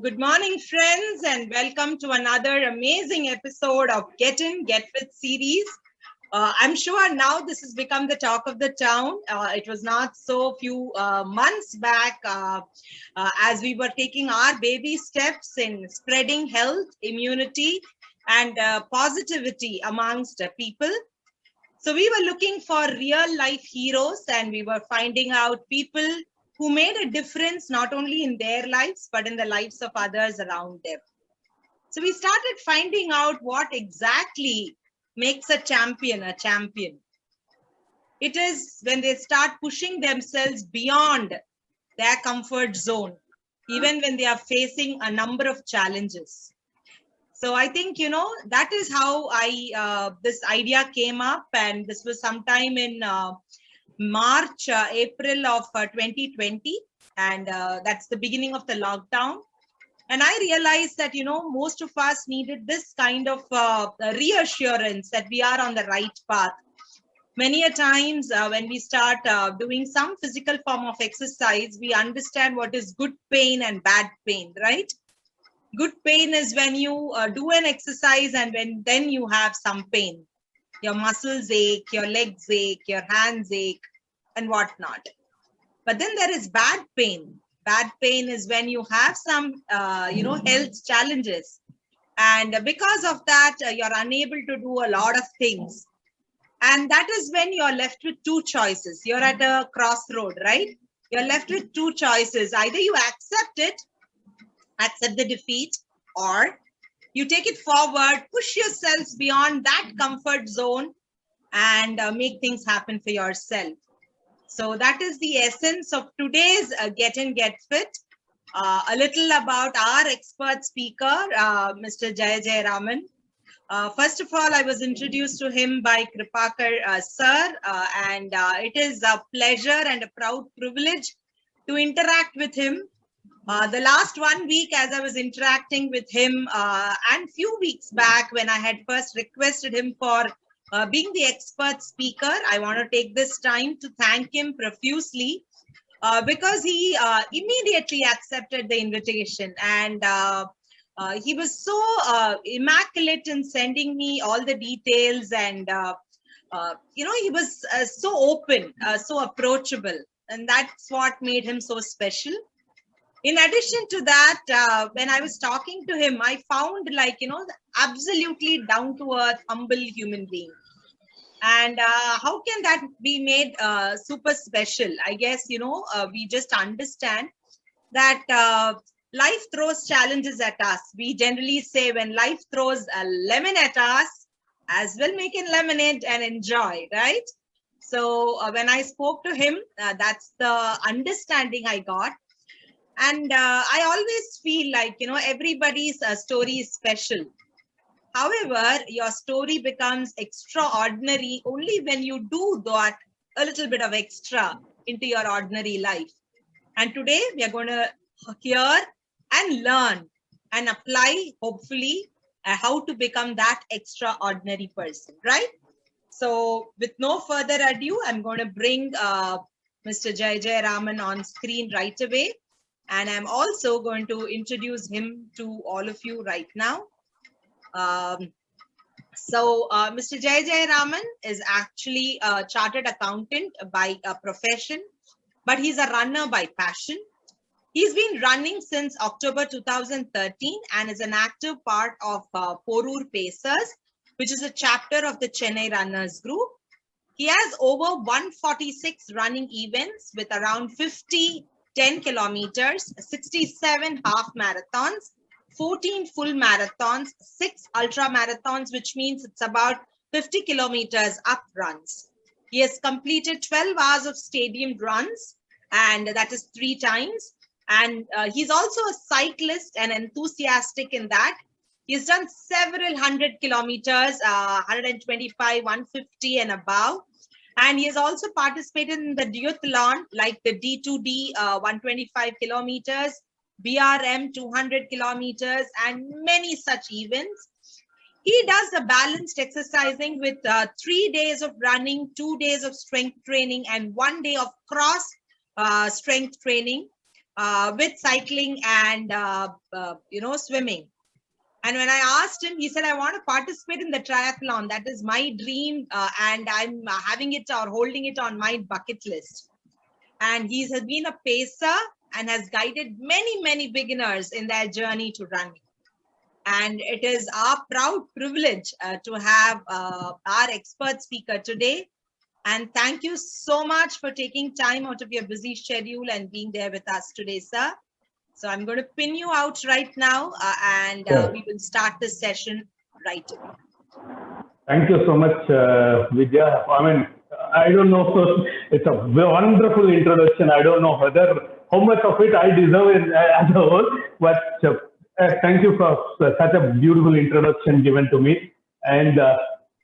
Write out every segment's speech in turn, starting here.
Good morning, friends, and welcome to another amazing episode of Get In, Get Fit series. I'm sure now this has become the talk of the town. It was not so few months back as we were taking our baby steps in spreading health, immunity, and positivity amongst people. So we were looking for real life heroes, and we were finding out people who made a difference not only in their lives, but in the lives of others around them. So we started finding out what exactly makes a champion a champion. It is when they start pushing themselves beyond their comfort zone, even when they are facing a number of challenges. So I think, that is how this idea came up, and this was sometime in March, April of 2020, and that's the beginning of the lockdown. And I realized that, most of us needed this kind of reassurance that we are on the right path. Many a times when we start doing some physical form of exercise, we understand what is good pain and bad pain, right? Good pain is when you do an exercise and then you have some pain. Your muscles ache, your legs ache, your hands ache, and whatnot. But then there is bad pain. Bad pain is when you have some, health challenges. And because of that, you're unable to do a lot of things. And that is when you're left with two choices. You're at a crossroad, right? You're left with two choices. Either you accept it, accept the defeat, or you take it forward, push yourselves beyond that comfort zone, and make things happen for yourself. So that is the essence of today's Get In, Get Fit. A little about our expert speaker, Mr. Jaya Jaya Raman. First of all, I was introduced to him by Kripakar sir, and it is a pleasure and a proud privilege to interact with him. The last 1 week, as I was interacting with him, and few weeks back when I had first requested him for being the expert speaker, I want to take this time to thank him profusely because he immediately accepted the invitation, and he was so immaculate in sending me all the details, and he was so open, so approachable, and that's what made him so special. In addition to that, when I was talking to him, I found absolutely down to earth, humble human being. And how can that be made super special? I guess, we just understand that life throws challenges at us. We generally say when life throws a lemon at us, as well make a lemonade and enjoy, right? So when I spoke to him, that's the understanding I got. And I always feel like, everybody's story is special. However, your story becomes extraordinary only when you do that a little bit of extra into your ordinary life. And today we are going to hear and learn and apply, hopefully, how to become that extraordinary person, right? So with no further ado, I'm going to bring Mr. Jaya Jaya Raman on screen right away. And I'm also going to introduce him to all of you right now. Mr. Jaya Jaya Raman is actually a chartered accountant by profession, but he's a runner by passion. He's been running since October 2013 and is an active part of Porur Pacers, which is a chapter of the Chennai Runners Group. He has over 146 running events with around 50 10 kilometers, 67 half marathons, 14 full marathons, 6 ultra marathons, which means it's about 50 kilometers up runs. He has completed 12 hours of stadium runs, and that is 3 times. And he's also a cyclist and enthusiastic in that. He's done several 100 kilometers, 125, 150 and above. And he has also participated in the duathlon like the D2D 125 kilometers, BRM 200 kilometers, and many such events. He does the balanced exercising with 3 days of running, 2 days of strength training, and 1 day of cross strength training. with cycling and swimming. And when I asked him, he said, I want to participate in the triathlon. That is my dream. And I'm having it or holding it on my bucket list. And he has been a pacer and has guided many, many beginners in their journey to running. And it is our proud privilege to have our expert speaker today. And thank you so much for taking time out of your busy schedule and being there with us today, sir. So I'm going to pin you out right now and we will start this session right away. Thank you so much, Vidya. I mean, I don't know, it's a wonderful introduction. I don't know how much of it I deserve as a whole, but thank you for such a beautiful introduction given to me. And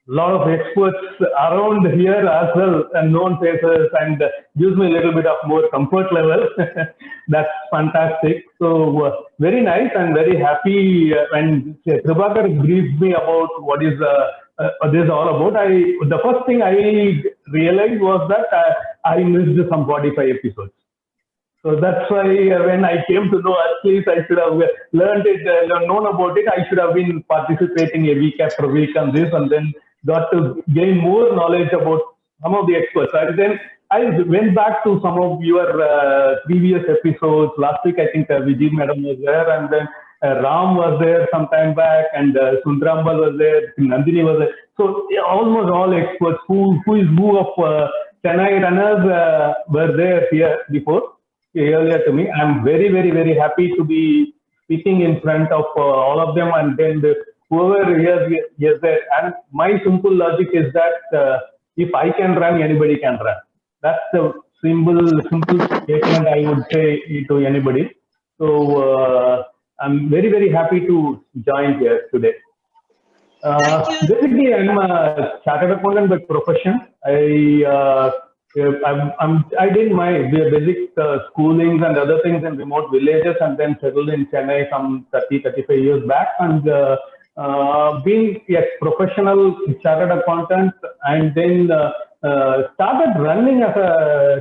lot of experts around here as well, and known faces, and gives me a little bit of more comfort level. That's fantastic. So very nice and very happy. And Prabhakar briefed me about what is this all about. The first thing I realized was that I missed some 45 episodes. So that's why when I came to know, at least I should have learned it, known about it. I should have been participating a week after week on this, and then got to gain more knowledge about some of the experts. And then I went back to some of your previous episodes. Last week, I think Vijay madam was there, and then Ram was there some time back, and Sundrambal was there, Nandini was there. So almost all experts who is who of Chennai runners were there here before. Earlier to me. I'm very, very, very happy to be speaking in front of all of them, and then whoever is there. And my simple logic is that if I can run, anybody can run. That's the simple statement I would say to anybody. So I'm very, very happy to join here today. Basically, I'm a chartered accountant by profession. I did my basic schoolings and other things in remote villages, and then settled in Chennai some 35 years back, and being a professional chartered accountant, and then started running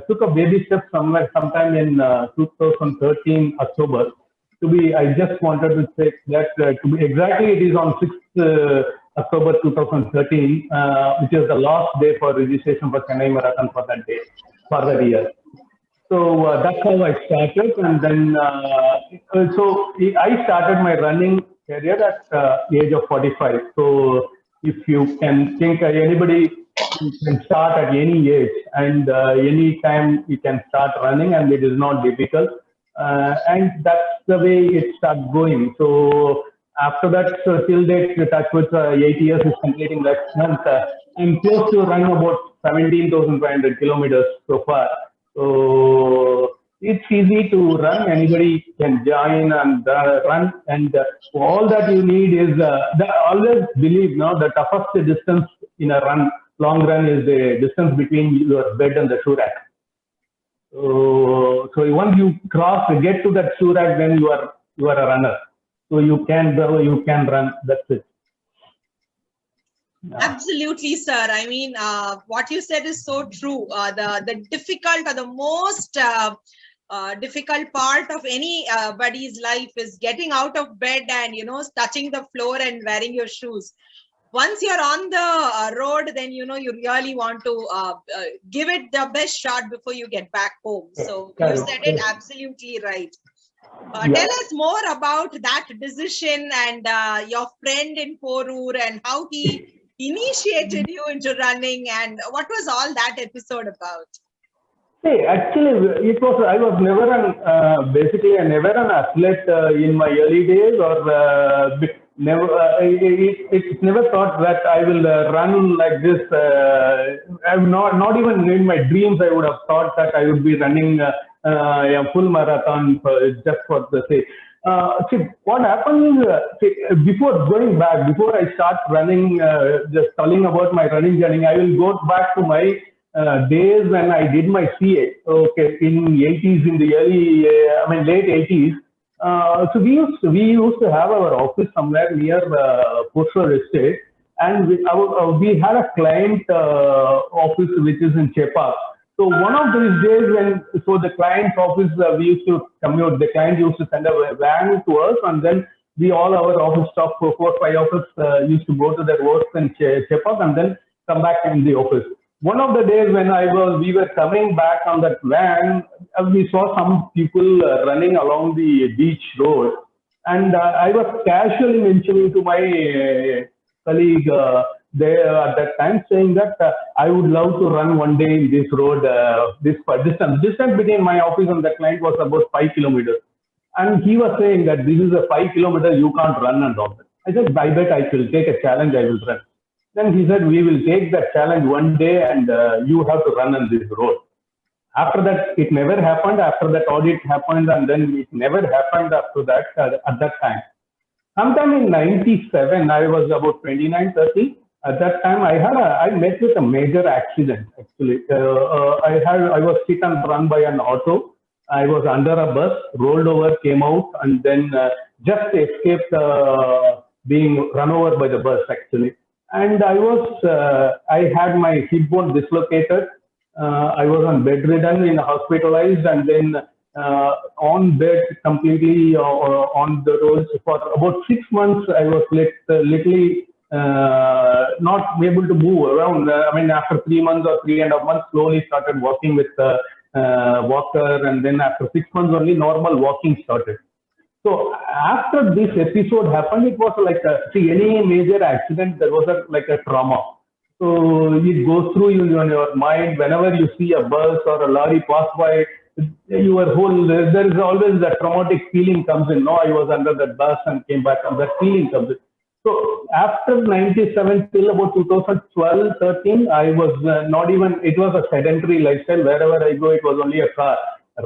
took a baby step sometime in 2013 October. I just wanted to say that to be exactly, it is on 6th October 2013, which is the last day for registration for Chennai Marathon for that day, for that year. So that's how I started, and then so I started my running career at the age of 45. So if you can think, anybody can start at any age, and any time you can start running, and it is not difficult. And that's the way it starts going. So after that, till date, touch with 8 years is completing next month. I'm close to running about 17,500 kilometers so far. So it's easy to run. Anybody can join and run. And all that you need is, always believe now the toughest distance in a long run is the distance between your bed and the shoe rack. So once you get to that shoe rack, then you are a runner. So you can run. That's it. Absolutely, sir. I mean, what you said is so true. The difficult or the most difficult part of anybody's life is getting out of bed and touching the floor and wearing your shoes. Once you're on the road, then you really want to give it the best shot before you get back home. So you said it absolutely right. Tell us more about that decision and your friend in Porur and how he initiated you into running, and what was all that episode about? See, actually, I was never basically never an athlete in my early days, or never. It's never thought that I will run like this. I'm not even in my dreams I would have thought that I would be running a full marathon just for the sake. See, what happens is, before I start running, just telling about my running journey, I will go back to my days when I did my CA. Okay, in 80s, in the late 80s. So we used to have our office somewhere near Postal Estate, and we had a client office which is in Chepa. So one of these days the client's office, we used to commute, the client used to send a van to us, and then all our office staff, 4 or 5 of us, used to go to their works and check up and then come back in the office. One of the days when we were coming back on that van, we saw some people running along the beach road, and I was casually mentioning to my colleague there at that time, saying that I would love to run one day in this road. This distance between my office and the client was about 5 kilometers, and he was saying that this is a 5 kilometer you can't run and all that. I said, I bet I will take a challenge. I will run. Then he said, we will take that challenge one day, and you have to run on this road. After that, it never happened. After that audit happened, and then it never happened after that at that time. Sometime in 97, I was about 29, 30. At that time, I met with a major accident. Actually, I was hit and run by an auto. I was under a bus, rolled over, came out, and then just escaped being run over by the bus. Actually, and I had my hip bone dislocated. I was on bedridden, hospitalized, and then on bed completely on the roads for about 6 months. I was literally not able to move around. After 3 months or 3.5 months, slowly started walking with walker, and then after 6 months only normal walking started. So after this episode happened, it was like any major accident, there was like a trauma. So it goes through you on your mind. Whenever you see a bus or a lorry pass by, there is always that traumatic feeling comes in. No, I was under that bus and came back, and that feeling comes in. So after 97 till about 2012, 13, I was not even, it was a sedentary lifestyle. Wherever I go, it was only a car.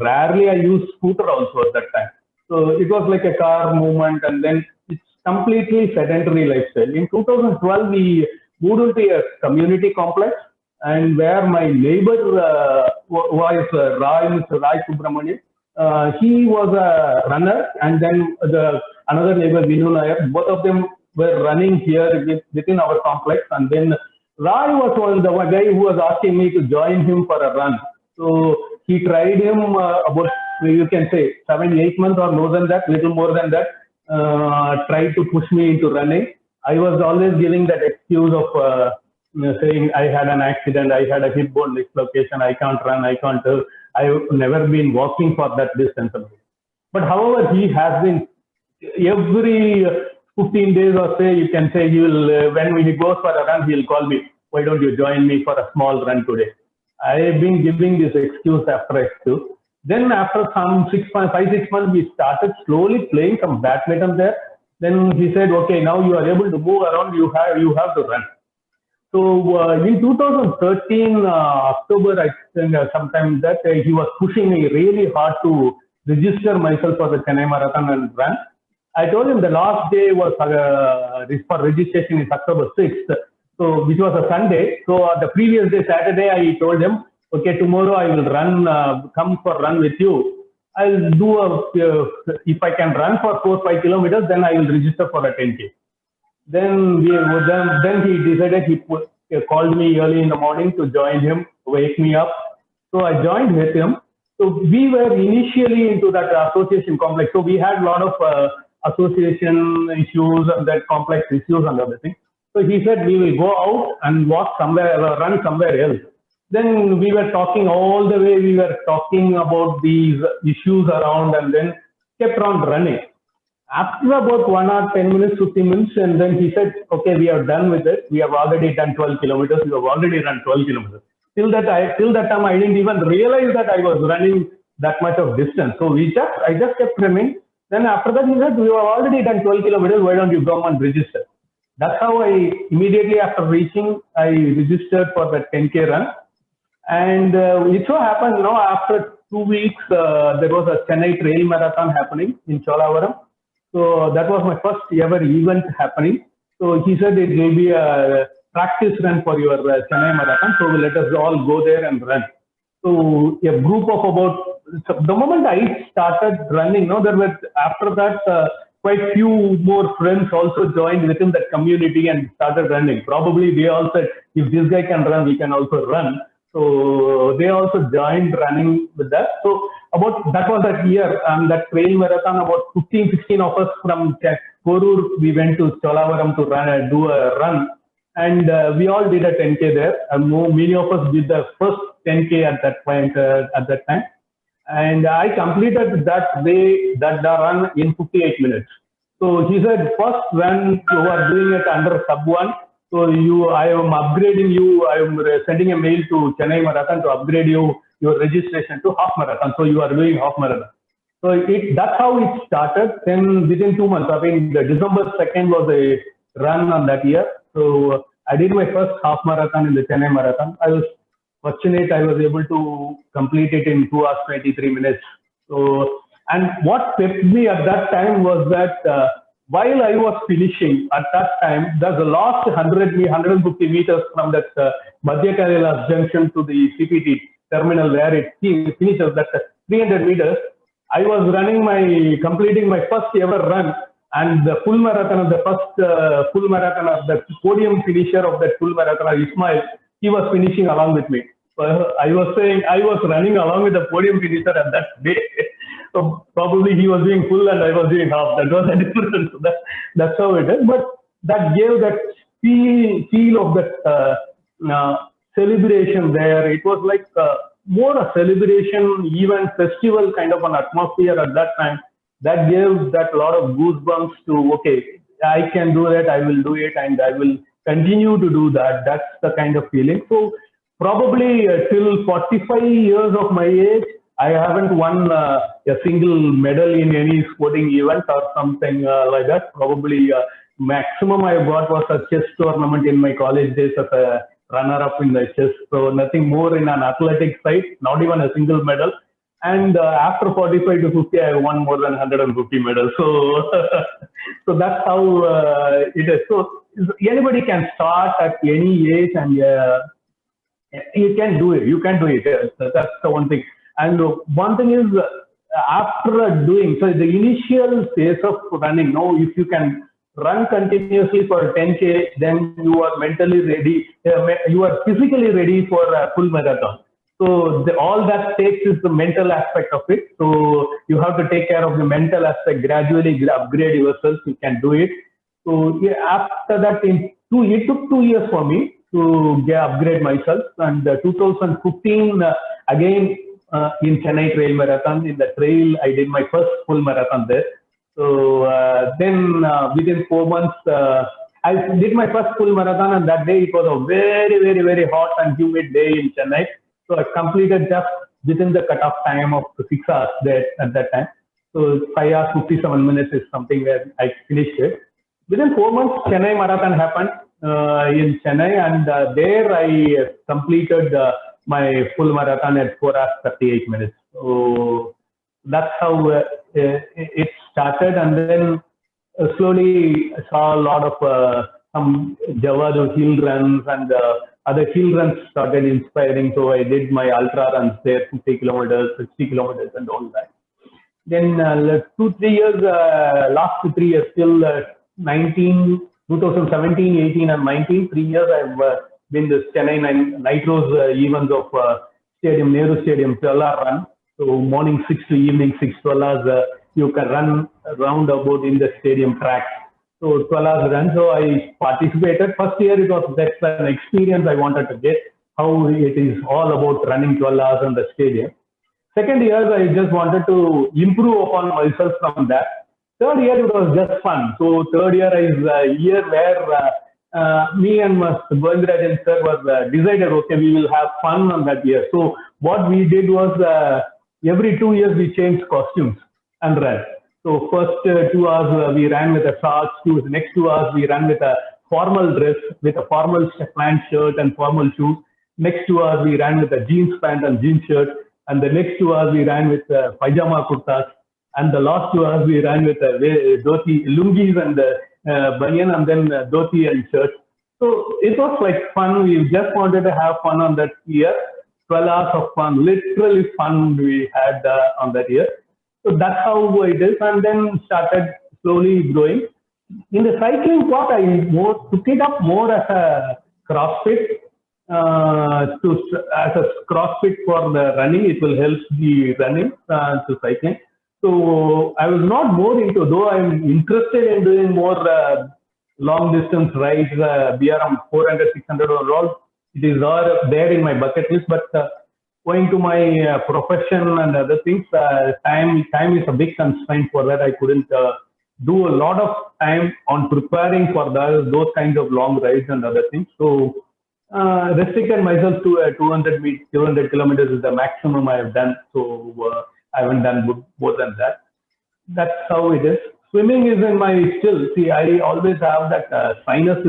Rarely I used scooter also at that time. So it was like a car movement, and then it's completely sedentary lifestyle. In 2012, we moved into a community complex, and where my neighbor was Mr. Rai Subramanian. He was a runner, and then another neighbor, Vinu Nair, both of them were running here within our complex. And then Rai was the guy who was asking me to join him for a run. So he tried him about, you can say, 7, 8 months or more than that, little more than that, tried to push me into running. I was always giving that excuse of saying I had an accident, I had a hip bone dislocation, I can't run, I've never been walking for that distance. But however, he has been every 15 days or say, you can say, he will, when he goes for a run, he'll call me, why don't you join me for a small run today? I've been giving this excuse after excuse. Then after some 5, 6 months, we started slowly playing some badminton there. Then he said, okay, now you are able to move around, you have to run. So in 2013, October, I think sometime that he was pushing me really hard to register myself for the Chennai Marathon and run. I told him the last day was for registration is October 6th, so which was a Sunday. So the previous day, Saturday, I told him, okay, tomorrow I will run, come for run with you. I'll do if I can run for 4 or 5 kilometers, then I will register for a 10K. Then he decided, he called me early in the morning to join him, wake me up. So I joined with him. So we were initially into that association complex. So we had a lot of association issues and that complex issues and everything. So he said, we will go out and walk somewhere, run somewhere else. Then we were talking all the way, we were talking about these issues around, and then kept on running. After about 1 or 10 minutes, 15 minutes, and then he said, okay, we are done with it. We have already done 12 kilometers. We have already run 12 kilometers. Till that time, I didn't even realize that I was running that much of distance. So I just kept running. Then after that, he said, we have already done 12 kilometers. Why don't you come and register? That's how I immediately after reaching, I registered for that 10K run. And it so happened, after 2 weeks, there was a Chennai Trail Marathon happening in Cholavaram. So that was my first ever event happening. So he said it will be a practice run for your Chennai Marathon. So let us all go there and run. So a group of the moment I started running, there were after that quite few more friends also joined within that community and started running. Probably they all said, if this guy can run, we can also run. So they also joined running with that. So about that was that year, and that trail marathon, about 15, 16 of us from Korur, we went to Cholavaram to do a run, and we all did a 10K there. Many of us did the first 10K at that point, at that time, and I completed that day, that the run in 58 minutes. So he said, first when you are doing it under sub one, so I am upgrading you, I am sending a mail to Chennai Marathon to upgrade your registration to half marathon. So you are doing half marathon. So that's how it started. Then within 2 months, I mean, the December 2nd was a run on that year. So I did my first half marathon in the Chennai Marathon. I was fortunate I was able to complete it in 2 hours 23 minutes. So, and what pepped me at that time was that while I was finishing at that time, there's the last 150 meters from that Madhya Kerala junction to the CPT terminal where it finishes, that 300 meters. I was completing my first ever run, and the full marathon of the first full marathon of the podium finisher of that full marathon, Ismail, he was finishing along with me. So I was saying I was running along with the podium finisher at that day. So probably he was doing full and I was doing half. That was the difference. That's how it is. But that gave that feel of that celebration there. It was like more a celebration, even festival kind of an atmosphere at that time. That gave that lot of goosebumps to, okay, I can do that, I will do it, and I will continue to do that. That's the kind of feeling. So probably till 45 years of my age, I haven't won a single medal in any sporting event or something like that. Probably maximum I got was a chess tournament in my college days as a runner-up in the chess. So nothing more in an athletic side, not even a single medal. And after 45 to 50, I won more than 150 medals. So, so that's how it is. So anybody can start at any age, and you can do it. You can do it. That's the one thing. And one thing is, after doing, so the initial phase of running, if you can run continuously for 10K, then you are mentally ready, you are physically ready for a full marathon. So all that takes is the mental aspect of it. So you have to take care of the mental aspect, gradually upgrade yourself, you can do it. So yeah, after that, it took 2 years for me to upgrade myself. And 2015, again, in Chennai Trail Marathon, in the trail, I did my first full marathon there. So then within 4 months, I did my first full marathon, and that day it was a very, very, very hot and humid day in Chennai. So I completed just within the cutoff time of 6 hours there at that time. So 5 hours 57 minutes is something where I finished it. Within 4 months, Chennai Marathon happened in Chennai, and there I completed my full marathon at 4 hours 38 minutes. So that's how it started, and then slowly I saw a lot of some Javadu hill runs, and other hill runs started inspiring. So I did my ultra runs there, 50 kilometers, 60 kilometers, and all that. Then 2-3 years, last 2-3 years, till 2017, 18, and 19, 3 years I've been the Chennai Nitros events of Nehru Stadium 12-hour run. So morning 6 to evening 6, 12 hours, you can run round about in the stadium track. So 12 hours run. So I participated. First year it was just an experience I wanted to get, how it is all about running 12 hours in the stadium. Second year I just wanted to improve upon myself from that. Third year it was just fun. So third year is a year where me and Govindrajan sir was decided, okay, we will have fun on that year. So what we did was every 2 years we changed costumes and ran. So first 2 hours we ran with a shorts, next 2 hours we ran with a formal dress, with a formal pant shirt and formal shoes. Next 2 hours we ran with a jeans pant and jeans shirt, and the next 2 hours we ran with pajama kurtas, and the last 2 hours we ran with dhoti, lungis and banyan, and then dhoti and shirt. So it was like fun. We just wanted to have fun on that year. 12 hours of fun, literally fun we had on that year. So that's how it is, and then started slowly growing. In the cycling part, I took it up more as a CrossFit. as a CrossFit for the running. It will help the running to cycling. So I was not more into, though I'm interested in doing more long distance rides, be around 400, 600 overall. It is all there in my bucket list, but going to my profession and other things, time is a big constraint for that. I couldn't do a lot of time on preparing for those kinds of long rides and other things. So restricted myself to 200 kilometers is the maximum I have done. So I haven't done more than that. That's how it is. Swimming is in my still. See, I always have that sinus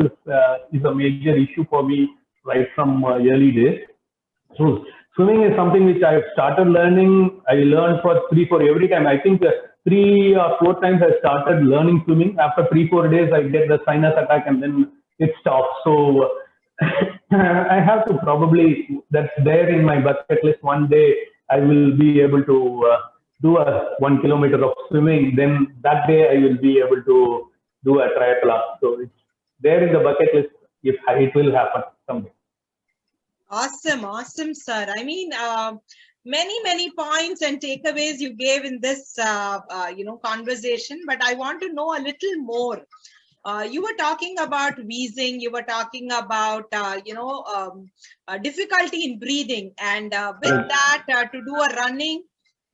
is a major issue for me right from early days. So swimming is something which I have started learning. I learned for 3, 4 every time. I think 3 or 4 times I started learning swimming. After 3, 4 days, I get the sinus attack and then it stops. So I have to probably, that's there in my bucket list. One day I will be able to do a 1 kilometer of swimming. Then that day I will be able to do a triathlon. So it's there in the bucket list. If it will happen someday. Awesome, awesome, sir. I mean, many points and takeaways you gave in this, conversation. But I want to know a little more. You were talking about wheezing. You were talking about, difficulty in breathing, and with that, to do a running,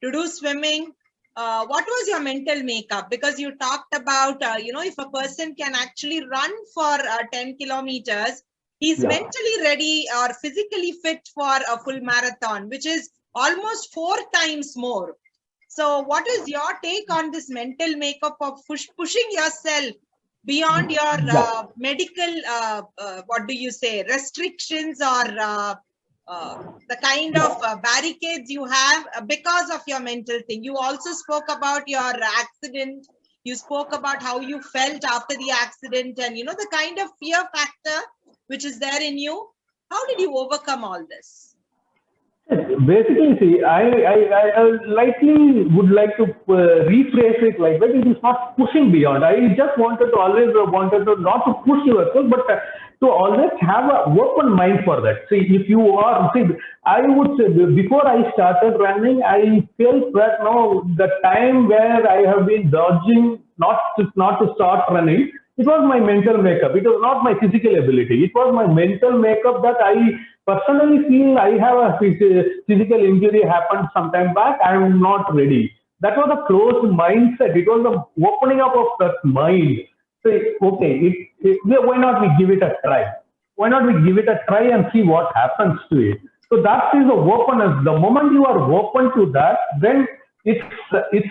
to do swimming. What was your mental makeup? Because you talked about, if a person can actually run for 10 kilometers. He's mentally ready or physically fit for a full marathon, which is almost 4 times more. So what is your take on this mental makeup of pushing yourself beyond your medical, restrictions or the kind of barricades you have because of your mental thing? You also spoke about your accident. You spoke about how you felt after the accident and, the kind of fear factor which is there in you. How did you overcome all this? Basically, see, I likely would like to rephrase it like that. It is not pushing beyond. I just wanted to not to push yourself, but to always have an open mind for that. See, if you are, I would say before I started running, I felt that the time where I have been dodging not to start running, it was my mental makeup. It was not my physical ability. It was my mental makeup that I personally feel I have a physical injury happened some time back. I am not ready. That was a closed mindset. It was the opening up of that mind. Say, okay, why not we give it a try? Why not we give it a try and see what happens to it? So that is the openness. The moment you are open to that, then it's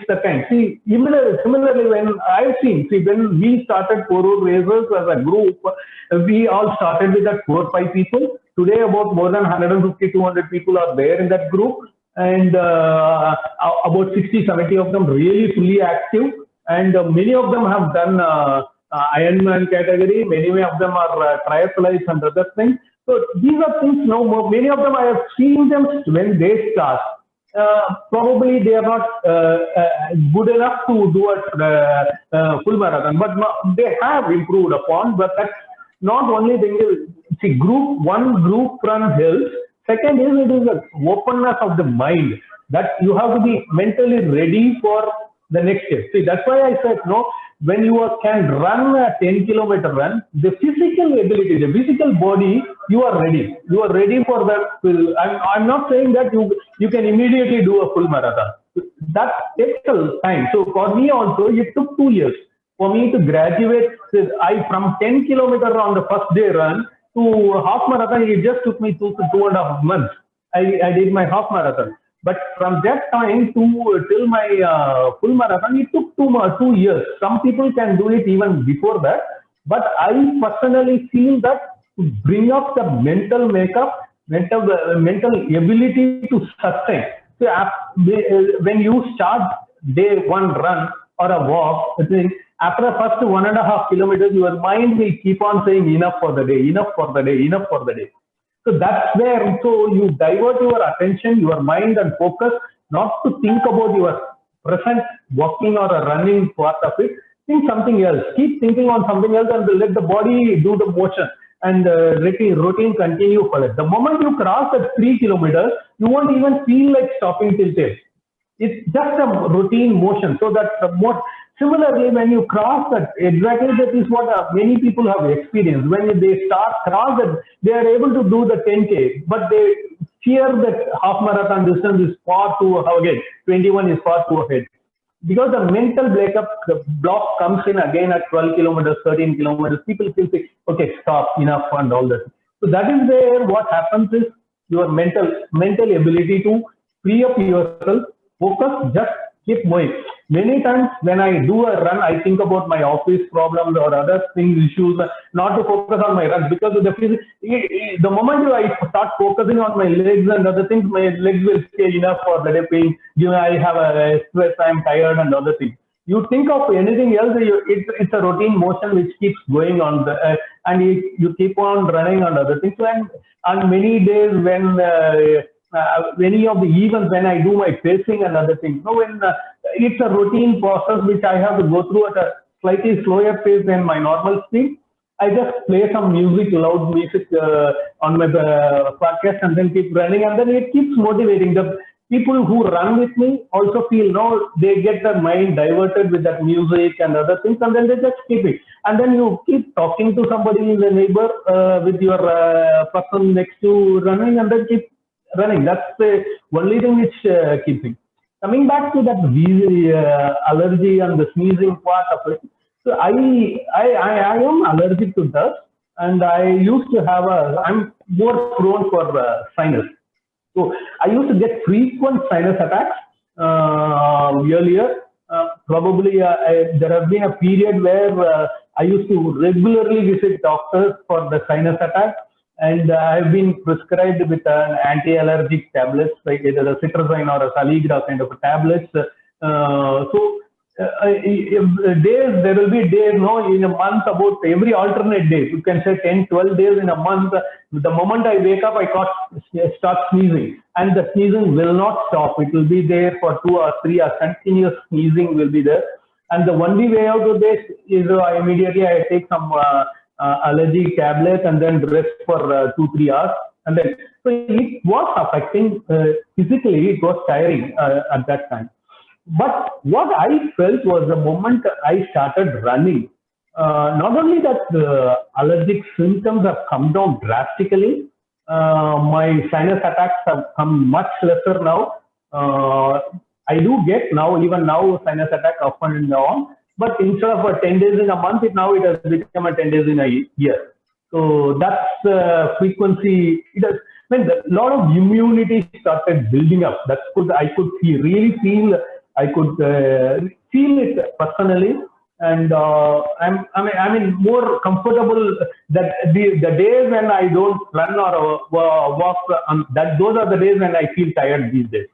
the kind. See, similarly, when I've seen, when we started Koru Racers as a group, we all started with that 4 or 5 people. Today, about more than 150, 200 people are there in that group, and about 60, 70 of them really fully active, and many of them have done Ironman category. Many of them are triathletes and other things. So these are things. Many of them I have seen them when they start. Probably they are not good enough to do a full marathon, but they have improved upon. But that's not only thing. See, group run helps. Second is it is the openness of the mind that you have to be mentally ready for the next step. See, that's why I said when you can run a 10-kilometer run, the physical ability, the physical body, you are ready. You are ready for that. I'm not saying that you can immediately do a full marathon. That takes a time. So for me also, it took 2 years for me to graduate. From 10 kilometer on the first day run to half marathon, it just took me 2.5 months. I did my half marathon. But from that time till my full marathon, it took 2 years. Some people can do it even before that. But I personally feel that to bring up the mental makeup, mental ability to sustain. So when you start day 1 run or a walk, after the first 1.5 kilometers, your mind will keep on saying enough for the day, enough for the day, enough for the day. So that's where, you divert your attention, your mind and focus, not to think about your present walking or a running part of it. Think something else. Keep thinking on something else and let the body do the motion. and routine continue for it. The moment you cross the 3 kilometers, you won't even feel like stopping till 10. It's just a routine motion. So that the more similarly, when you cross that, exactly that is what many people have experienced. When they start cross that, they are able to do the 10K, but they fear that half marathon distance is far too again. 21 is far too ahead. Because the mental the block comes in again at 12 kilometers, 13 kilometers, people feel, okay, stop, enough, and all that. So that is where what happens is your mental ability to free up yourself, focus, just keep going. Many times when I do a run, I think about my office problems or other things, issues, not to focus on my runs, because of the moment I start focusing on my legs and other things, my legs will say enough for the day pain. I have a stress, I'm tired and other things. You think of anything else, it's a routine motion which keeps going on, and you keep on running and other things. And many days when many of the events when I do my pacing and other things, when it's a routine process which I have to go through at a slightly slower pace than my normal speed. I just play some music, loud music on my podcast, and then keep running, and then it keeps motivating. The people who run with me also feel, they get their mind diverted with that music and other things, and then they just keep it. And then you keep talking to somebody in the neighbor with your person next to running, and then keep running. That's the only thing which keeps it. Coming back to that allergy and the sneezing part of it, so I am allergic to dust, and I used to have I'm more prone for sinus. So I used to get frequent sinus attacks earlier. Probably there has been a period where I used to regularly visit doctors for the sinus attack, and I've been prescribed with an anti-allergic tablets, like either a cetirizine or a Saligra kind of a tablets. Days, there will be days, in a month, about every alternate day. You can say 10, 12 days in a month. The moment I wake up, I start sneezing, and the sneezing will not stop. It will be there for 2 or 3 hours. Continuous sneezing will be there. And the only way out of this is immediately I take some allergy tablet and then rest for 2, 3 hours. And then, so it was affecting physically, it was tiring at that time. But what I felt was the moment I started running, not only that the allergic symptoms have come down drastically, my sinus attacks have come much lesser now. I do get even now sinus attack up and down, but instead of 10 days in a month, it has become a 10 days in a year. So that's frequency. A lot of immunity started building up. I could really feel. I could feel it personally, and I'm more comfortable that the days when I don't run or walk, those are the days when I feel tired these days.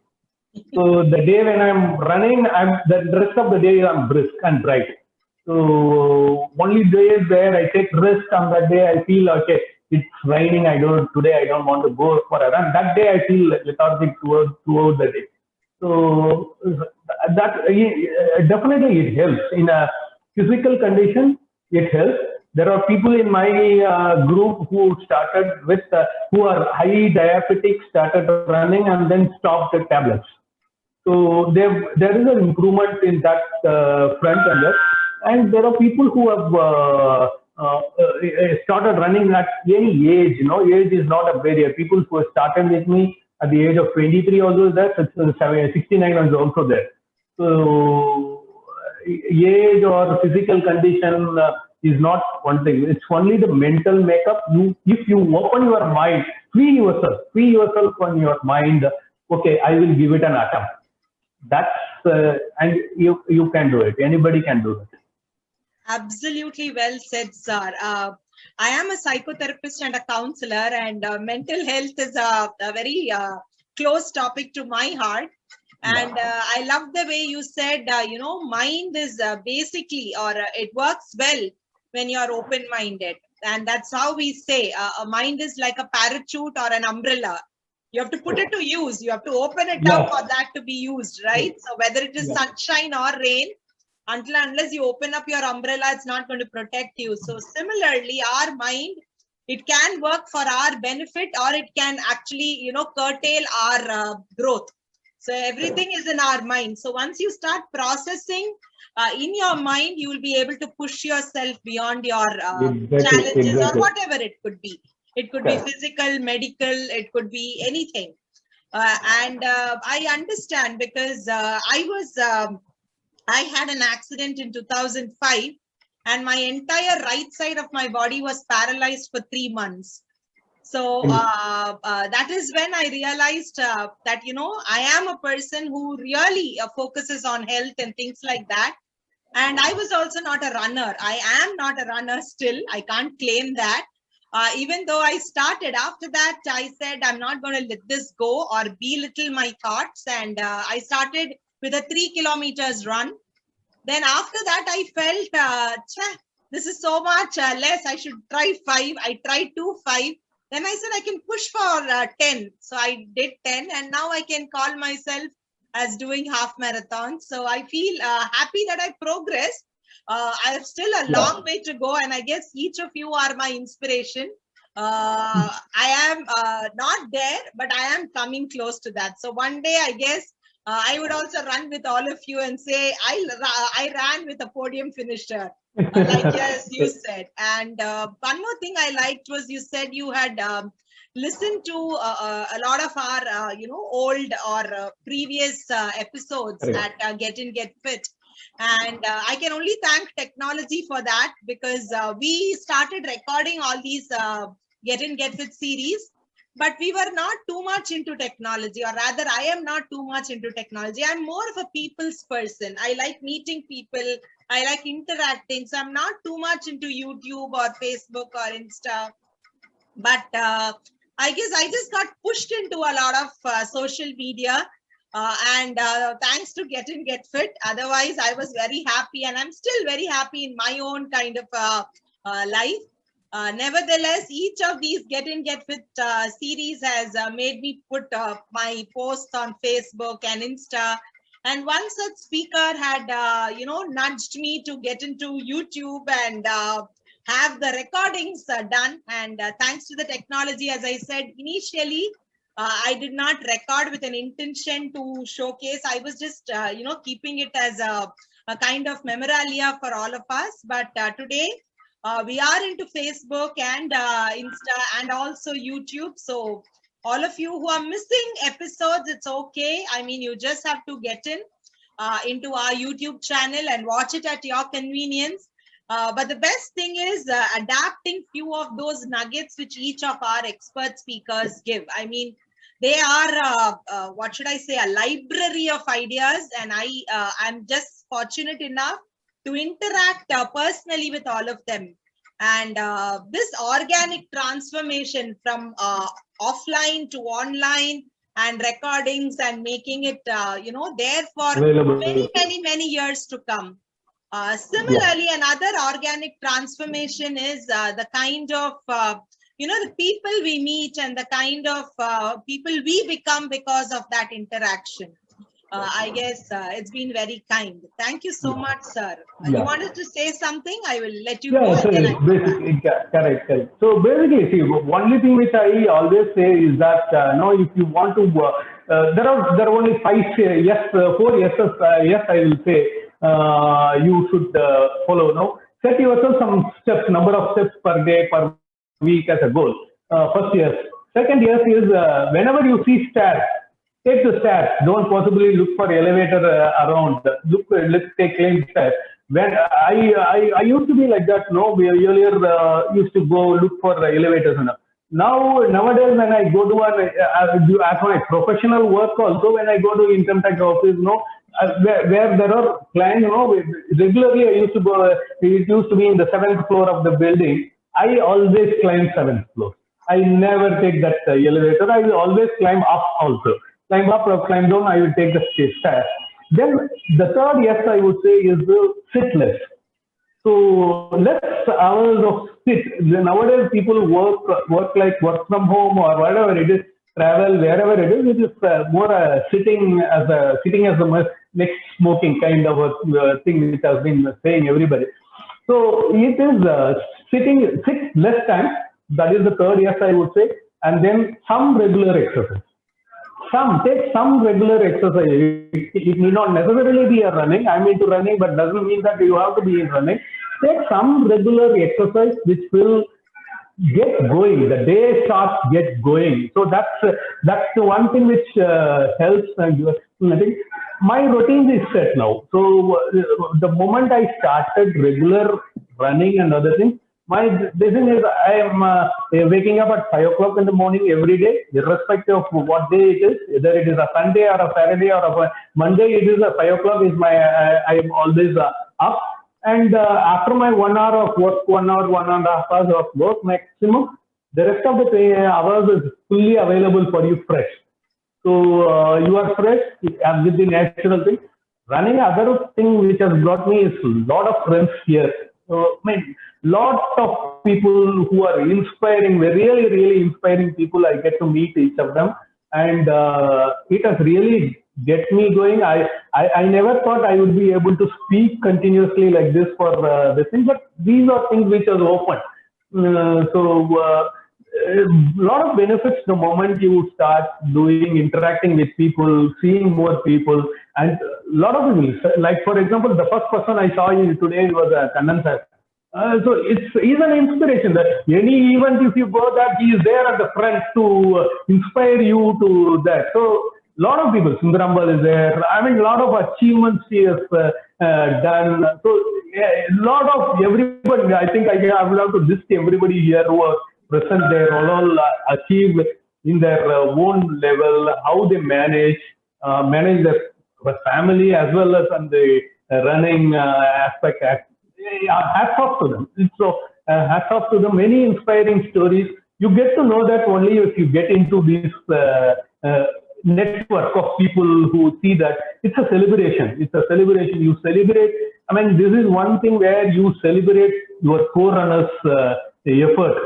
So the day when I'm running, the rest of the day I'm brisk and bright. So only days where I take rest on that day, I feel okay. It's raining. Today I don't want to go for a run. That day I feel lethargic throughout the day. So that definitely it helps in a physical condition. It helps. There are people in my group who started with who are high diabetic, started running and then stopped the tablets. So there is an improvement in that front and there are people who have started running at any age. Age is not a barrier. People who have started with me at the age of 23 also is there, 69 is also there. So age or physical condition is not one thing. It's only the mental makeup. If you open your mind, free yourself from your mind. Okay, I will give it an attempt. That's and you can do it. Anybody can do it. Absolutely well said, sir. I am a psychotherapist and a counselor, and mental health is a very close topic to my heart. And I love the way you said, mind is basically, or it works well when you are open-minded. And that's how we say a mind is like a parachute or an umbrella. You have to put it to use. You have to open it up for that to be used, right? So whether it is sunshine or rain, unless you open up your umbrella, it's not going to protect you. So similarly, our mind It can work for our benefit, or it can actually, curtail our growth. So everything is in our mind. So once you start processing in your mind, you will be able to push yourself beyond your challenges, or whatever it could be. It could be physical, medical, it could be anything. And I understand, because I had an accident in 2005, and my entire right side of my body was paralyzed for 3 months. So that is when I realized that, I am a person who really focuses on health and things like that. And I was also not a runner. I am not a runner still. I can't claim that. Even though I started, after that, I said, I'm not going to let this go or belittle my thoughts. And I started with a 3 kilometers run. Then after that, I felt, this is so much less. I should try 5. I tried 5. Then I said, I can push for 10. So I did 10. And now I can call myself as doing half marathons. So I feel happy that I progressed. I have still a long way to go. And I guess each of you are my inspiration. I am not there, but I am coming close to that. So one day, I guess, I would also run with all of you and say, I ran with a podium finisher, like yes, you said. And one more thing I liked was you said you had listened to a lot of our, old or previous episodes at Get In, Get Fit. And I can only thank technology for that, because we started recording all these Get In, Get Fit series. But we were not too much into technology, or rather, I am not too much into technology. I'm more of a people's person. I like meeting people. I like interacting. So I'm not too much into YouTube or Facebook or Insta. But I guess I just got pushed into a lot of social media. And thanks to Get In, Get Fit. Otherwise, I was very happy, and I'm still very happy in my own kind of life. Nevertheless, each of these Get In, Get Fit series has made me put my posts on Facebook and Insta. And one such speaker had, nudged me to get into YouTube and have the recordings done. And thanks to the technology, as I said initially, I did not record with an intention to showcase. I was just, keeping it as a kind of memorabilia for all of us. But today, we are into Facebook and Insta and also YouTube. So all of you who are missing episodes, it's okay. I mean, you just have to get into our YouTube channel and watch it at your convenience. But the best thing is adapting few of those nuggets which each of our expert speakers give. I mean, they are, what should I say, a library of ideas. And I'm just fortunate enough to interact personally with all of them. And this organic transformation from offline to online and recordings and making it, there for many years to come. Similarly, another organic transformation is the kind of, the people we meet and the kind of people we become because of that interaction. I guess it's been very kind. Thank you so much, sir. You wanted to say something? I will let you go. Correct. So basically, see, only thing which I always say is that if you want to, there are only 5 yes, 4 yeses. Yes, I will say you should follow. No, set yourself some steps, number of steps per day, per week as a goal. First yes. Second yes is whenever you see stairs, take the stairs. Don't possibly look for elevator around. Let's take clean stairs. When I used to be like that. No, we earlier used to go look for elevators. Nowadays when I go to as my professional work also, when I go to income tax office, where there are clients, regularly I used to go. It used to be in the 7th floor of the building. I always climb 7th floor. I never take that elevator. I will always climb up also. Climb up or climb down, I will take the stairs. Then the third yes I would say is sit less. So less hours of sit. Nowadays people work from home or whatever it is, travel wherever it is. It is more sitting as the next smoking kind of a thing which has been saying everybody. So it is sit less time. That is the third yes I would say. And then some regular exercise. Take some regular exercise. It need not necessarily be a running. I'm into running, but doesn't mean that you have to be in running. Take some regular exercise which will get going. The day starts get going. So that's the one thing which helps. And I think my routine is set now. So the moment I started regular running and other things, my this thing is I am waking up at 5 o'clock in the morning every day, irrespective of what day it is, whether it is a Sunday or a Saturday or a Monday. It is a 5 o'clock is my I am always up. And after my 1 hour of work, 1 hour, 1.5 hours of work maximum, the rest of the hours is fully available for you fresh. So you are fresh with the natural thing. Running, other thing which has brought me is a lot of friends here. So, I mean, lot of people who are inspiring, really, really inspiring people. I get to meet each of them, and it has really get me going. I never thought I would be able to speak continuously like this for this thing, but these are things which are open. A lot of benefits the moment you start doing, interacting with people, seeing more people, and a lot of people. Like for example, the first person I saw you today was Kannan sir. So he's an inspiration. That any event, if you go that, he is there at the front to inspire you to that. So a lot of people, Sundarambal is there. I mean, a lot of achievements he has done. So a lot of everybody. I think I would have to list everybody here who are present there. All achieve in their own level. How they manage their family as well as on the running aspect. Hats off to them. So hats off to them. Many inspiring stories. You get to know that only if you get into this network of people who see that it's a celebration. It's a celebration. You celebrate. I mean, this is one thing where you celebrate your co-runners' effort.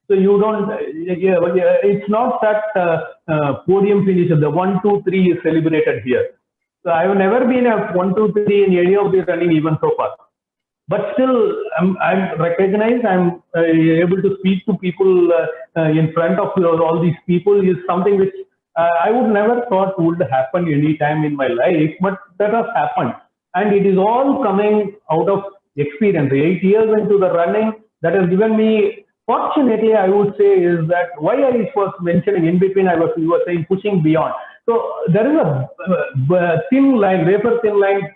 So you don't. It's not that podium finish. The 1, 2, 3 is celebrated here. So I have never been a 1, 2, 3 in any of the running even so far. But still, I'm recognized. I'm able to speak to people in front of all these people is something which I would never thought would happen any time in my life, but that has happened. And it is all coming out of experience. 8 years into the running, that has given me, fortunately, I would say, is that why I was mentioning in between, you were saying pushing beyond. So there is a thin line, wafer thin line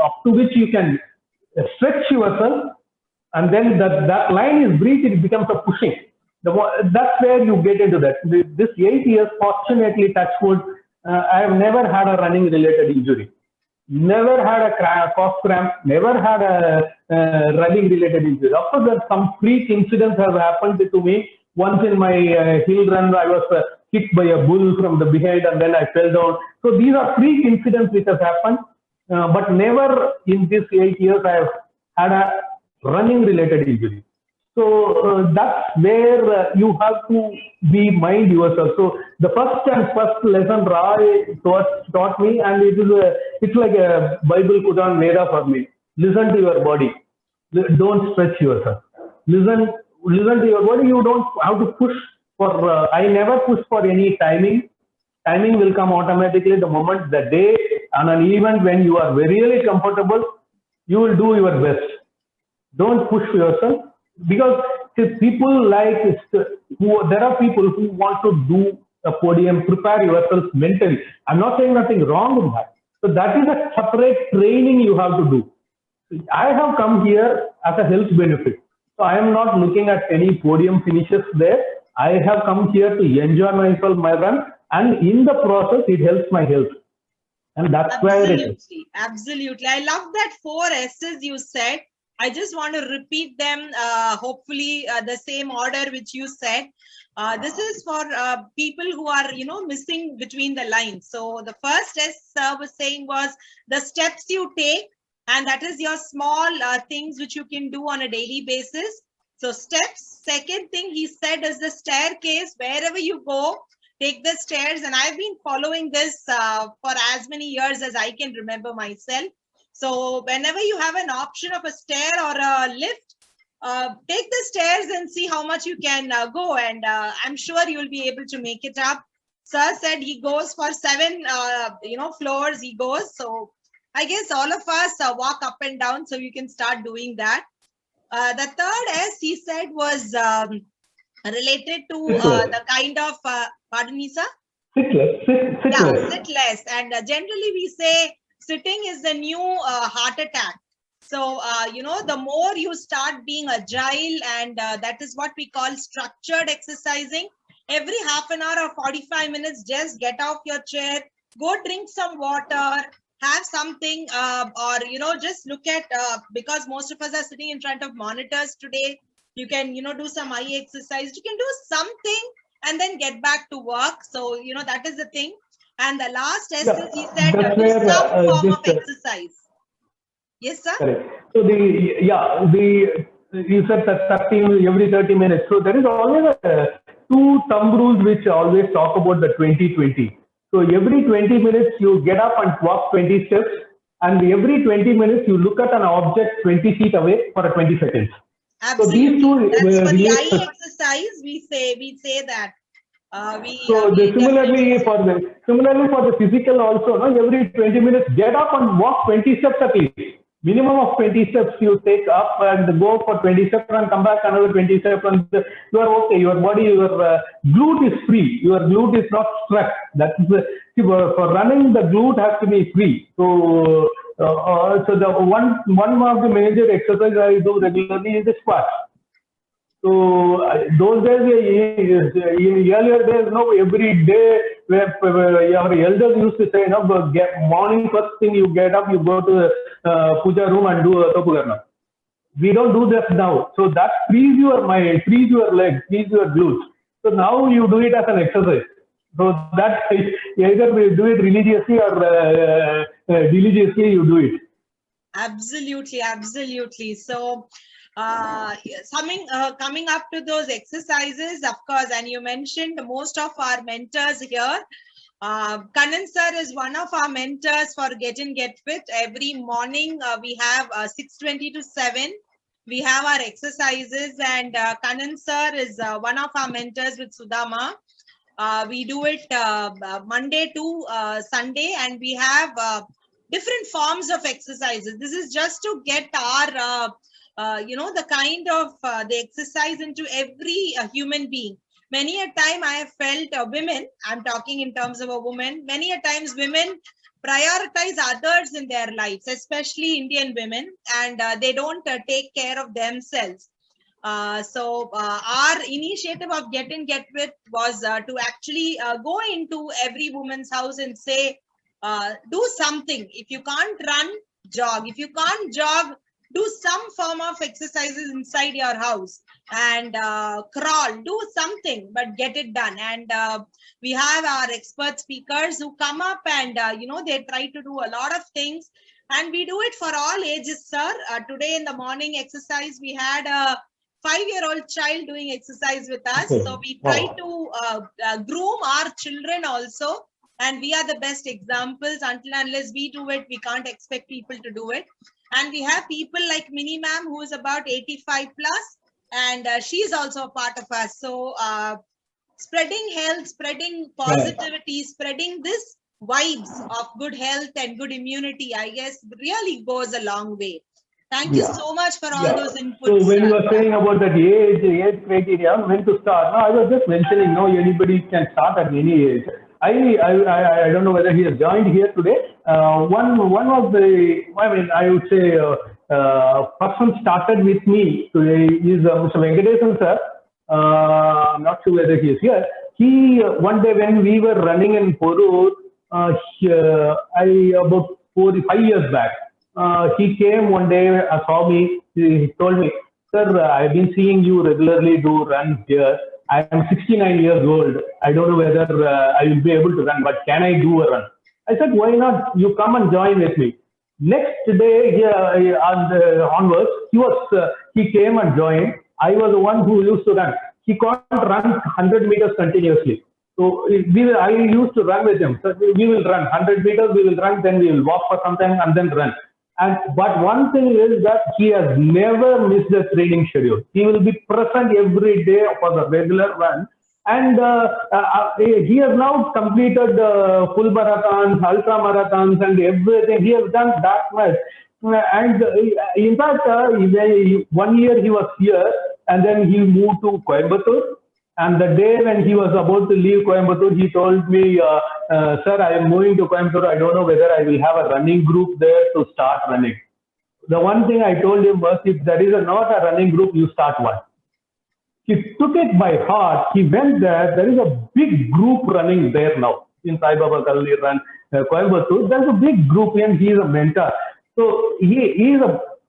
up to which you can stretch yourself, and then that line is breathed, it becomes a pushing. That's where you get into that. This 8 years, fortunately, touch wood, I have never had a running related injury, never had a cough cramp, never had a running related injury. Of course, there some freak incidents have happened to me. Once in my hill run, I was hit by a bull from the behind and then I fell down. So these are freak incidents which have happened. But never in these 8 years I have had a running related injury. So that's where you have to be mind yourself. So the first lesson Rai taught me, and it's like a Bible put on Veda for me. Listen to your body. Don't stretch yourself. Listen to your body. You don't have to push for. I never push for any timing. Timing will come automatically the moment, the day, on an event when you are really comfortable, you will do your best. Don't push yourself, because people there are people who want to do a podium, prepare yourself mentally. I'm not saying nothing wrong with that. So that is a separate training you have to do. I have come here as a health benefit. So I am not looking at any podium finishes there. I have come here to enjoy myself, my run. And in the process, it helps my health. And that's where it is. Absolutely. I love that 4 S's you said. I just want to repeat them, hopefully the same order which you said. This is for people who are, missing between the lines. So the first S was saying was the steps you take, and that is your small things which you can do on a daily basis. So steps. Second thing he said is the staircase. Wherever you go, take the stairs. And I've been following this for as many years as I can remember myself. So whenever you have an option of a stair or a lift, take the stairs and see how much you can go, and I'm sure you'll be able to make it up. Sir said he goes for 7 floors he goes, so I guess all of us walk up and down, so you can start doing that. The third S he said was related to the kind of pardon me, sir? Sit less. And generally we say sitting is the new heart attack. So, the more you start being agile, and that is what we call structured exercising. Every half an hour or 45 minutes, just get off your chair, go drink some water, have something, or, just look at, because most of us are sitting in front of monitors today, you can, do some eye exercise, you can do something and then get back to work. So, that is the thing. And the last test is, he said, do some form of exercise. Yes, sir. Correct. So you said that 30 every 30 minutes. So there is always two thumb rules which always talk about the 20-20. So every 20 minutes you get up and walk 20 steps, and every 20 minutes you look at an object 20 feet away for 20 seconds. Absolutely. So these two, that's for the eye exercise. We say that. Similarly for the physical also, no, every 20 minutes get up and walk 20 steps at least. Minimum of 20 steps you take up and go for 20 steps and come back another 20 steps, and you are okay. Your body, your glute is free. Your glute is not stuck. That is for running, the glute has to be free. So the one of the major exercises I do regularly is the squat. So those days, earlier days, every day, where our elders used to say, morning first thing you get up, you go to puja room and do topugarna. We don't do that now. So that frees your mind, frees your legs, frees your glutes. So now you do it as an exercise. So that either we do it religiously or religiously you do it. Absolutely. So coming up to those exercises, of course, and you mentioned most of our mentors here. Kannan sir is one of our mentors for Get Fit. Every morning we have 6:20 to 7. We have our exercises, and Kannan sir is one of our mentors with Sudama. We do it Monday to Sunday, and we have different forms of exercises. This is just to get our the kind of the exercise into every human being. Many a time I have felt women, I'm talking in terms of a woman, many a times women prioritize others in their lives, especially Indian women, and they don't take care of themselves. So our initiative of Get Fit was to actually go into every woman's house and say, do something. If you can't run, jog. If you can't jog, do some form of exercises inside your house, and crawl, do something, but get it done. And we have our expert speakers who come up and, they try to do a lot of things, and we do it for all ages, sir. Today in the morning exercise, we had a 5-year-old child doing exercise with us. So we try to groom our children also. And we are the best examples. Until and unless we do it, we can't expect people to do it. And we have people like Minnie ma'am, who is about 85 plus, and she is also a part of us. So spreading health, spreading positivity, spreading this vibes of good health and good immunity, I guess, really goes a long way. Thank you so much for all those inputs. So when you were saying about that age criteria, when to start, I was just mentioning, anybody can start at any age. I don't know whether he has joined here today. One of the, I would say, person started with me today is Mr. Venkatesan sir. I'm not sure whether he is here. He, one day when we were running in Porur, about 5 years back, he came one day, saw me, he told me, sir, I've been seeing you regularly do run here. I am 69 years old. I don't know whether I will be able to run, but can I do a run? I said, why not? You come and join with me. Next day, onwards, he came and joined. I was the one who used to run. He can't run 100 meters continuously. So I used to run with him. So we will run 100 meters, we will run, then we will walk for some time and then run. But one thing is that he has never missed the training schedule. He will be present every day for the regular run. And he has now completed full marathons, ultra marathons, and everything. He has done that much. And in fact, 1 year he was here, and then he moved to Coimbatore. And the day when he was about to leave Coimbatore, he told me, sir, I am moving to Coimbatore. I don't know whether I will have a running group there to start running. The one thing I told him was, if there is not a running group, you start one. He took it by heart. He went there. There is a big group running there now in Sai Baba Kalli Run, Coimbatore. There's a big group, and he is a mentor. So he is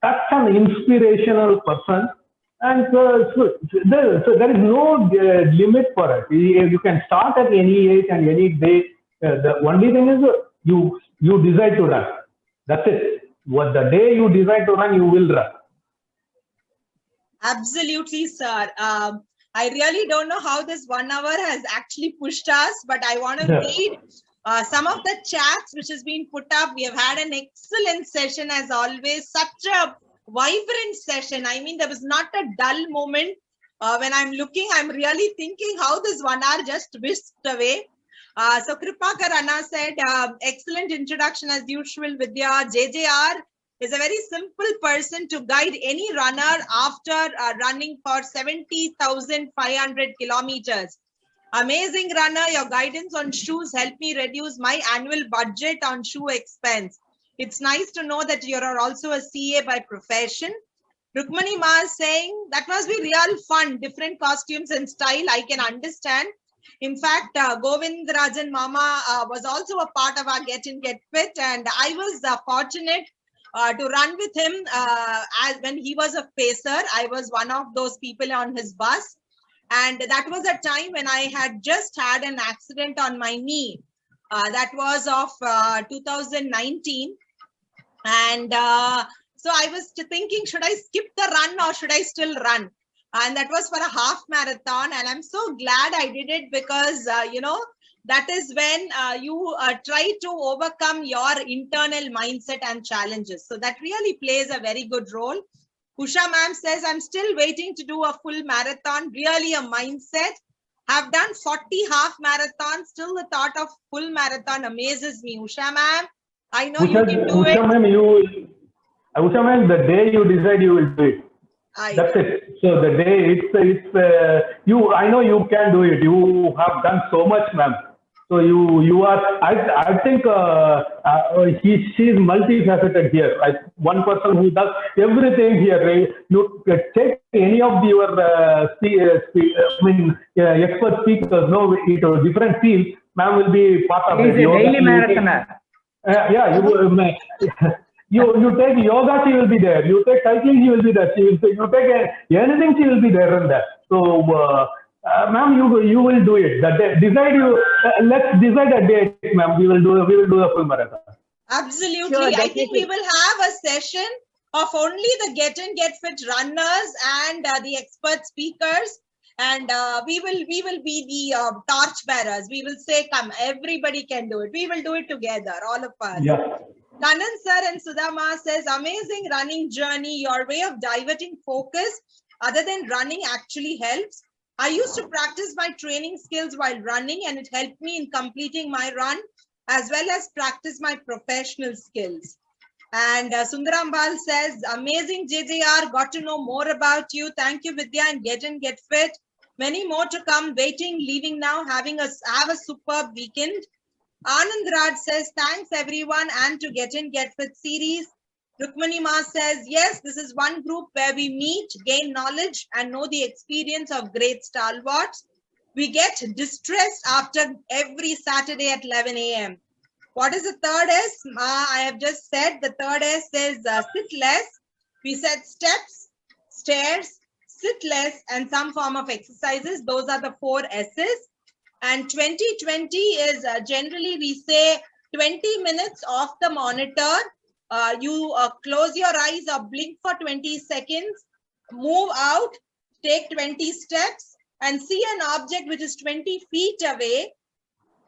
such an inspirational person. And so there is no limit for it. You can start at any age and any day. The only thing is you decide to run. That's it. What the day you decide to run, you will run. Absolutely, sir. I really don't know how this 1 hour has actually pushed us, but I want to read some of the chats which has been put up. We have had an excellent session as always. Such a vibrant session. I mean, there was not a dull moment. When I'm looking, I'm really thinking how this 1 hour just whisked away. So Kripakar Anna said, excellent introduction as usual, Vidyaa. JJR is a very simple person to guide any runner after running for 70,500 kilometers. Amazing runner. Your guidance on shoes helped me reduce my annual budget on shoe expense. It's nice to know that you are also a CA by profession. Rukmani Ma is saying that must be real fun. Different costumes and style. I can understand. In fact, Govind Rajan Mama was also a part of our Get In Get Fit, and I was fortunate to run with him as when he was a pacer. I was one of those people on his bus, and that was a time when I had just had an accident on my knee. That was of 2019, and so I was thinking, should I skip the run or should I still run? And that was for a half marathon, and I'm so glad I did it because that is when you try to overcome your internal mindset and challenges. So that really plays a very good role. Usha ma'am says, I'm still waiting to do a full marathon. Really a mindset. Have done 40 half marathons. Still the thought of full marathon amazes me. Usha ma'am, I know you can do it. Usha ma'am, the day you decide, you will do it. That's it. So the day you, I know you can do it. You have done so much, ma'am. So you are. I think she is multifaceted here. One person who does everything here. Right? You take any of your expert speakers. No, it a different field. Ma'am will be part of it. He's a daily marathoner. You take yoga, she will be there. You take cycling, she will be there. You take anything, she will be there and there. So, ma'am, you will do it. That day, let's decide a date, ma'am. We will do the full marathon. Absolutely. Sure, I think we will have a session of only the Get In Get Fit runners and the expert speakers. And we will be the torch bearers. We will say, come, everybody can do it. We will do it together, all of us. Yeah. Kanan sir and Sudama says, amazing running journey. Your way of diverting focus other than running actually helps. I used to practice my training skills while running, and it helped me in completing my run as well as practice my professional skills. And Sundarambal says, amazing JJR, got to know more about you. Thank you, Vidyaa, and Get In Get Fit. Many more to come, waiting, leaving now, have a superb weekend. Anand Raj says, thanks everyone and to Get In Get Fit series. Rukmani Ma says, yes, this is one group where we meet, gain knowledge and know the experience of great stalwarts. We get distressed after every Saturday at 11 a.m. What is the third S? I have just said the third S is sit less. We said steps, stairs, sit less and some form of exercises. Those are the 4 S's. And 2020 is generally we say 20 minutes off the monitor. You close your eyes or blink for 20 seconds, move out, take 20 steps and see an object which is 20 feet away.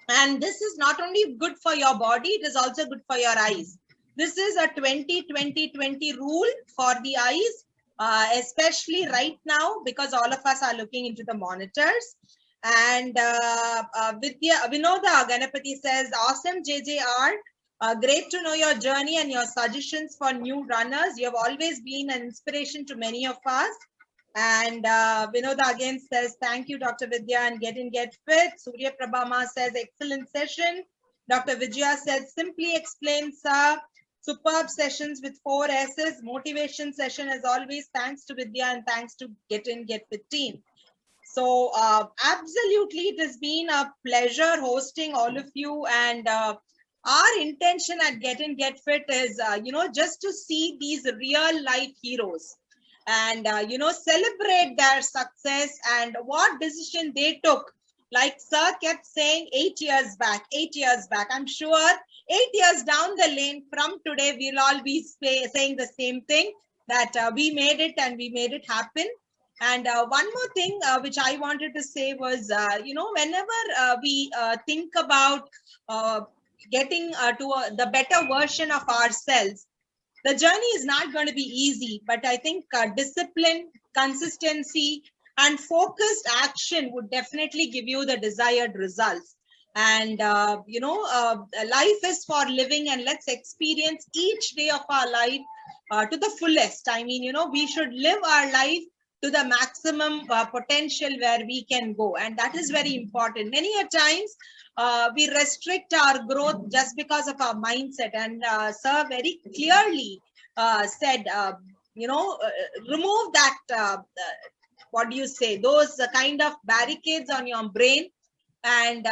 And this is not only good for your body, it is also good for your eyes. This is a 20-20-20 rule for the eyes, especially right now, because all of us are looking into the monitors. And Vinoda Ganapati says, awesome JJR. Great to know your journey and your suggestions for new runners. You have always been an inspiration to many of us. And Vinoda again says, thank you, Dr. Vidyaa, and get in, get fit. Surya Prabhama says, excellent session. Dr. Vidyaa says, simply explain, sir. Superb sessions with 4 S's. Motivation session as always. Thanks to Vidyaa and thanks to Get In, Get Fit team. So absolutely, it has been a pleasure hosting all of you. And our intention at Get In, Get Fit is, just to see these real life heroes and, celebrate their success and what decision they took. Like sir kept saying 8 years back, 8 years back. I'm sure 8 years down the lane from today, we'll all be saying the same thing, that we made it and we made it happen. And one more thing which I wanted to say was, whenever we think about getting to the better version of ourselves, the journey is not going to be easy, but I think discipline, consistency, and focused action would definitely give you the desired results. And, life is for living, and let's experience each day of our life to the fullest. I mean, we should live our life to the maximum potential where we can go. And that is very important. Many a times we restrict our growth just because of our mindset. And sir very clearly said, remove that, what do you say, those kind of barricades on your brain and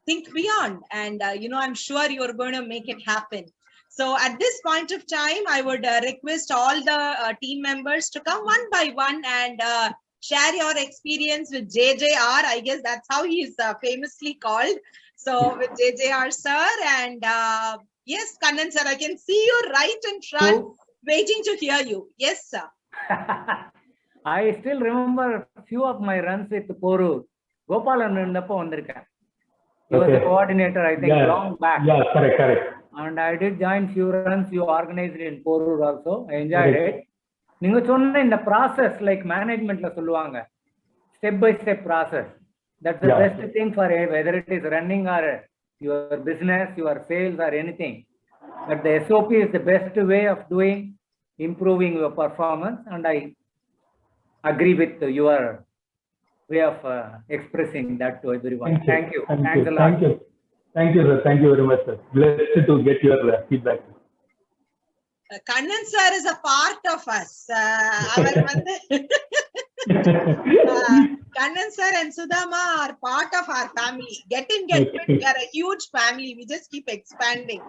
think beyond. And, I'm sure you're going to make it happen. So at this point of time, I would request all the team members to come one by one and share your experience with JJR. I guess that's how he's famously called. So with JJR sir, and yes, Kannan sir, I can see you right in front, waiting to hear you. Yes, sir. I still remember a few of my runs with Poru. Gopalan Nandappa vandirukka. He was the coordinator, I think, long back. Yeah, correct. And I did join few runs you organized in Porur also. I enjoyed it. You சொன்ன in the process, like management la சொல்லுவாங்க, step by step process. That's the best thing for whether it is running or your business, your sales or anything. But the SOP is the best way of doing, improving your performance. And I agree with your way of expressing that to everyone. Thank you. Thanks a lot. Thank you, sir. Thank you very much, sir. Blessed to get your feedback. Kannan sir is a part of us. Kannan sir and Sudama are part of our family. Get In, Get Fit. We are a huge family. We just keep expanding.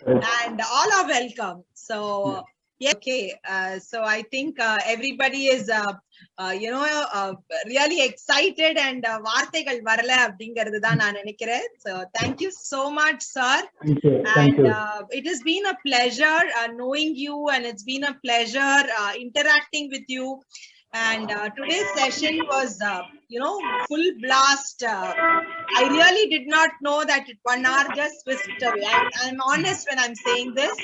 And all are welcome. So, yeah, okay. So I think everybody is, really excited and vaarthaigal varala அப்படிங்கிறது தான் நான் நினைக்கிறேன். So thank you so much, sir. Thank you. It has been a pleasure knowing you, and it's been a pleasure interacting with you. And today's session was, full blast. I really did not know that 1 hour just whisked away. I'm honest when I'm saying this.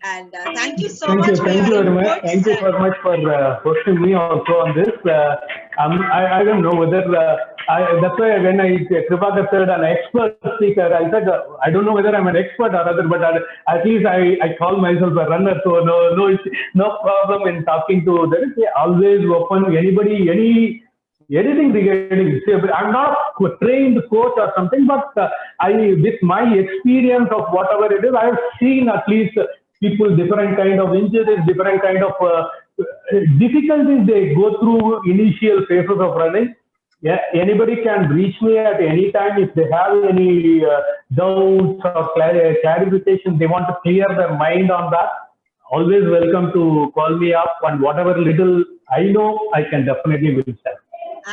And thank you so much for your inputs. Thank you so much for hosting me also on this. I don't know whether that's why when Kripakar said an expert speaker, I said I don't know whether I'm an expert or other, but at least I call myself a runner, so no problem in talking to. There is always open anybody, anything regarding. I'm not a trained coach or something, but with my experience of whatever it is, I have seen at least people different kind of injuries, different kind of difficulties they go through initial phases of running. Yeah, anybody can reach me at any time if they have any doubts or clarification. They want to clear their mind on that. Always welcome to call me up, and whatever little I know, I can definitely will share.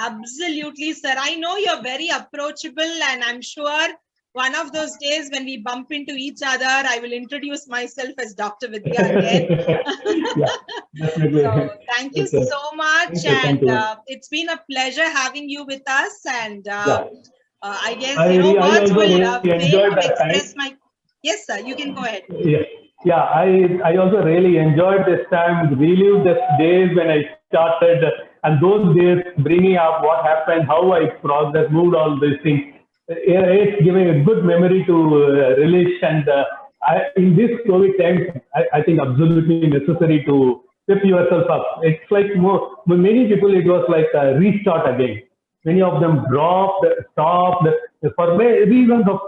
Absolutely, sir. I know you're very approachable, and I'm sure one of those days when we bump into each other, I will introduce myself as Dr. Vidyaa again. So thank you so much. And it's been a pleasure having you with us. And I guess, words will fail to express my... Yes, sir. You can go ahead. Yeah. I also really enjoyed this time, relived the days when I started, and those days bringing up what happened, how I progressed, moved, all these things. It's giving a good memory to relish, and in this COVID times, I think absolutely necessary to step yourself up. It's like many people, it was like a restart again. Many of them dropped, stopped for reasons of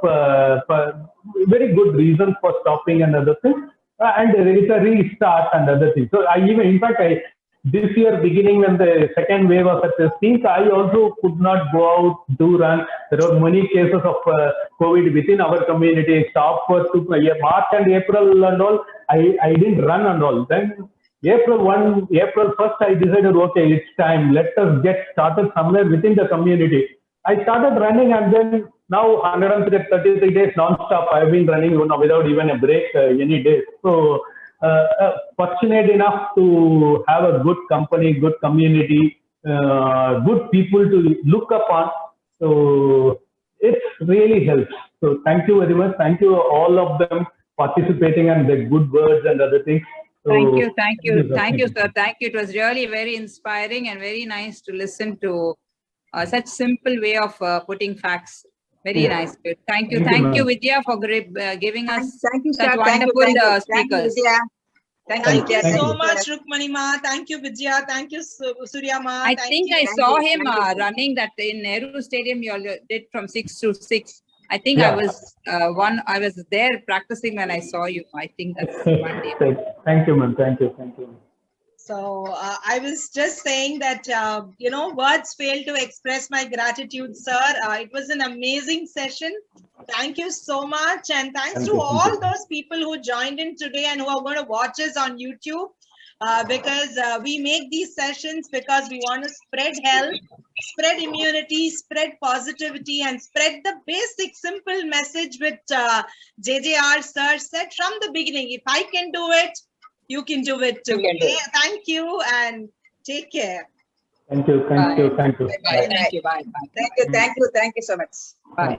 very good reasons for stopping and other things. And it's a restart and other things. So in fact, this year beginning when the second wave was at the peak, I also could not go out to run. There were many cases of COVID within our community. Stopped for March and April and all. I didn't run and all. Then April 1st, I decided, okay, it's time. Let us get started somewhere within the community. I started running, and then now 133 days non-stop. I've been running without even a break any day. So fortunate enough to have a good company, good community, good people to look upon. So it really helps. So thank you very much. Thank you all of them participating and the good words and other things. So, thank you, sir. Thank you. It was really very inspiring and very nice to listen to such simple way of putting facts. Very nice. Thank you, Vidyaa, for giving us such wonderful speakers. Thank you so much, Rukmani Ma. Thank you, Vidyaa. Thank you, Surya Ma. I think I saw him running that in Nehru Stadium. You all did from 6 to 6. I think I was I was there practicing when I saw you. I think that's one day. Thank you, man. Thank you. So I was just saying that, words fail to express my gratitude, sir. It was an amazing session. Thank you so much. And thanks to all those people who joined in today and who are going to watch us on YouTube. Because we make these sessions because we want to spread health, spread immunity, spread positivity, and spread the basic simple message which JJR sir said from the beginning. If I can do it, you can do it too. Okay? Thank you and take care. Thank you. Bye. Thank you. Bye. Thank you so much. Bye.